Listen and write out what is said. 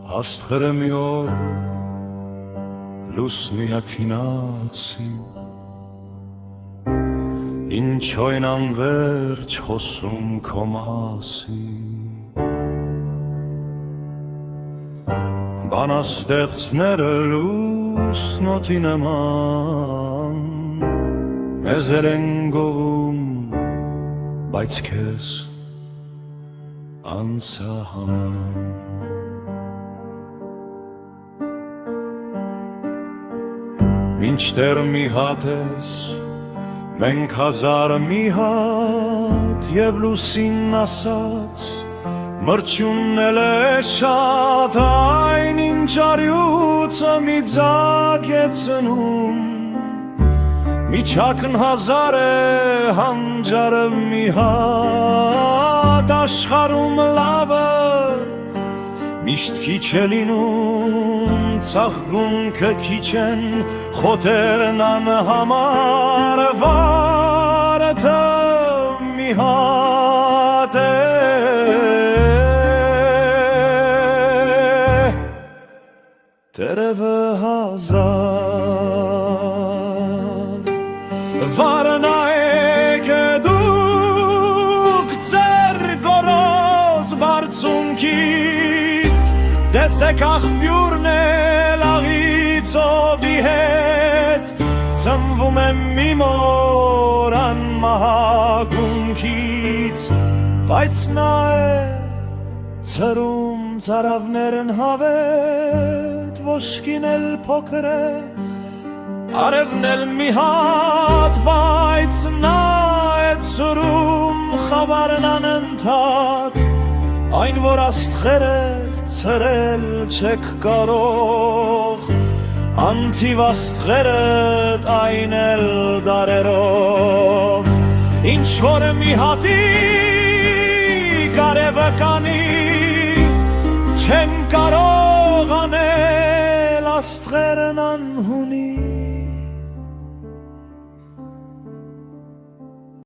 Աստղերը մի օր լուսնի ակինացի Ինչ օյն անվերջ խոսում քո մասին Բանաստեղծները լուսնոտի նման Մեզեր են գովում բայց քեզ անսահման Մինչդեռ մի հատ ես, մենք հազար մի հատ և լուսինն ասաց Մրջունն էլ է շատ այն ինչ արյուծը մի ձագ է ծնում Միջակն հազար է հանջարը մի հատ Աշխարում լավը միշտ քիչ է լինում Ծաղկունքը քիչ են խոտերն անհամար Վարդը մի հատ է Տերևը հազար Վարն այք է դուք ձեր գորոզ բարձունքից Տեսեք աղբյուրն էլ աղիցովի հետ Ծնվում է մի մոր անմահագունքից Բայց նա է ծրում ծարավներն հավետ Ոսկին էլ փոքր է Արևն էլ մի հատ Բայց նա է ծրում խավարն անընդհատ Այն որ աստղերդ ծրել չեք կարող Անթիվ աստղերդ այն էլ դարերով Ինչ որ մի հատի կարևը կանի Չեն կարող անել